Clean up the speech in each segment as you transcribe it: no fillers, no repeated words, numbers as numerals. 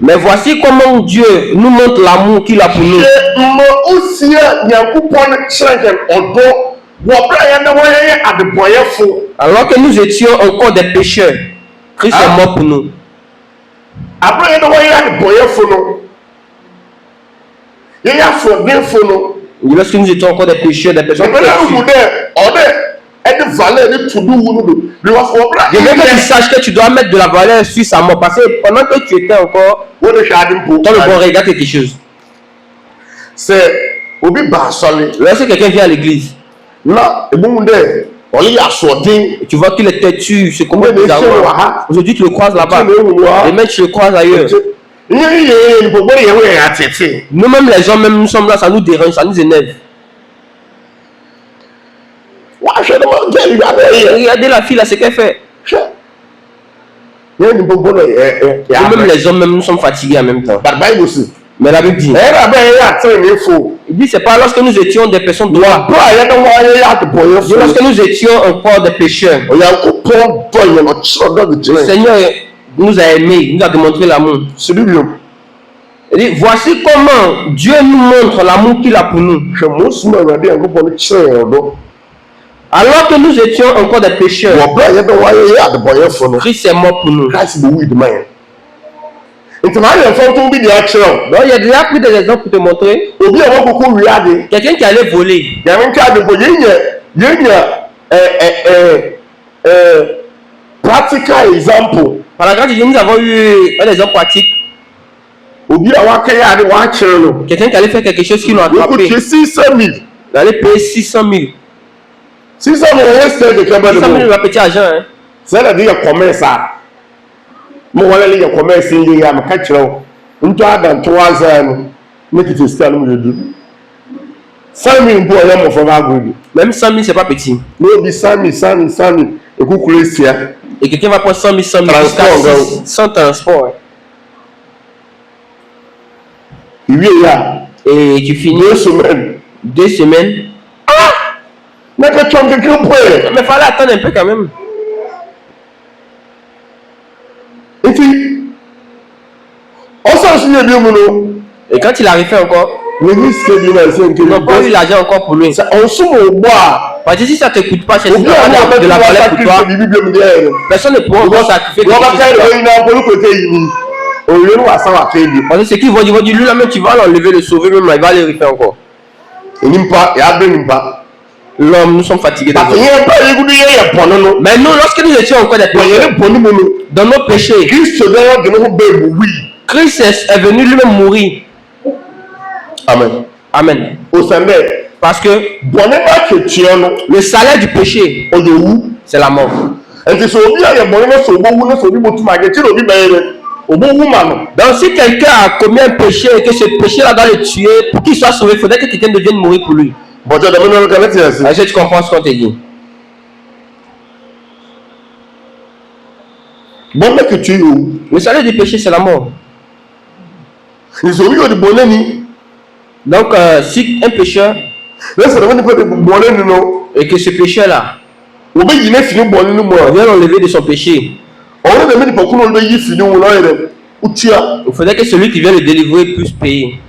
Mais voici comment Dieu nous montre l'amour qu'il a pour nous. Alors que nous étions encore des pécheurs, Christ est mort pour nous. Lorsque nous étions encore des pécheurs, des personnes qui je veux que tu saches que tu dois mettre de la valeur sur sa mort. Parce que pendant que tu étais encore dans le bon, regarde quelque chose. Lorsque quelqu'un vient à l'église, tu vois qu'il est têtu, c'est comment bizarre. Aujourd'hui tu le croises là-bas, et même tu le croises ailleurs. Nous-mêmes les hommes, même nous sommes là, ça nous dérange, ça nous énerve. Regardez la fille là, ce qu'elle fait. Nous-mêmes les hommes, même nous sommes fatigués en même temps. Mais la Bible dit, il dit c'est pas lorsque nous étions des personnes droites, lorsque nous étions encore des pécheurs, le Seigneur nous a aimés, il nous a démontré l'amour. Il dit, voici comment Dieu nous montre l'amour qu'il a pour nous. Alors que nous étions encore des pécheurs, Christ est mort pour nous. Donc il y a déjà pris des exemples pour te montrer. Quelqu'un qui allait voler. Practical example. Par la grâce de Dieu, nous avons eu un exemple pratique. Quelqu'un qui allait faire quelque chose qui l'a attrapé. Il allait payer 600 000. 600 000 va petit argent. Hein. C'est la dire commerce. Moi, je vais commerce. Il y a un catch. On doit dans 3 ans. Mais qui te style nous le 100 000 pour aller mon frère. Même 100 000, c'est pas petit. Nous, 100 000. Et vous coulez ça. Et quelqu'un va prendre 100 000 sans transport. Et tu finis 2 semaines. Ah! Mais que tu as quelqu'un pour. Mais fallait attendre un peu quand même. Et puis, on s'en souvient bien, mon. Et quand il arrivait encore, il n'a pas eu l'argent encore pour lui. On se boit. Parce que si ça ne te coûte pas, c'est de la valeur pour toi. Personne ne pourra sacrifier quelque chose. Parce que ce qu'ils vont dire, lui, là même, tu vas l'enlever, le sauver, même, il va le refaire encore. L'homme, nous sommes fatigués. Mais nous, lorsque nous étions encore des pécheurs, dans nos péchés, Christ est venu lui-même mourir. Amen. Amen. Parce que le salaire du péché, c'est la mort. Donc si quelqu'un a commis un péché et que ce péché-là doit le tuer, pour qu'il soit sauvé, il faudrait que quelqu'un devienne mourir pour lui. Est-ce que tu comprends ce qu'on te dit? Le salaire du péché, c'est la mort. Donc si un pécheur et que ce pécheur-là vient l'enlever de son péché, il faudrait que celui qui vient le délivrer puisse payer.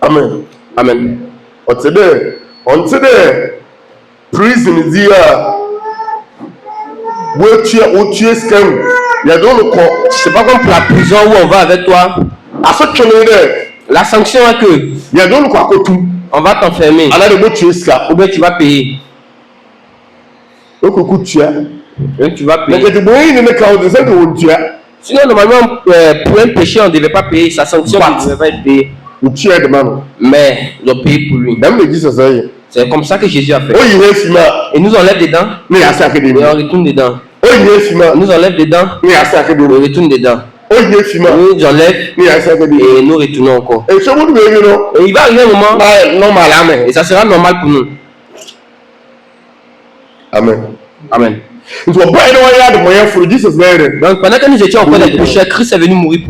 Amen. Amen. On sait prison dit c'est pas comme pour la prison où on va avec toi. La sanction est que on va t'enfermer ou bien tu vas payer. Donc tu vas payer. Sinon normalement pour un péché on ne devait pas payer, sa sanction ne devait pas être payée. Mais ils ont payé pour lui. C'est comme ça que Jésus a fait. Et nous enlève des dents et on retourne dedans. Nous enlève des dents et on retourne dedans. Nous enlève et nous retournons encore. Et il va arriver un moment normal, et ça sera normal pour nous. Amen. Amen. Donc pendant que nous étions encore des pécheurs, Christ est venu mourir pour nous.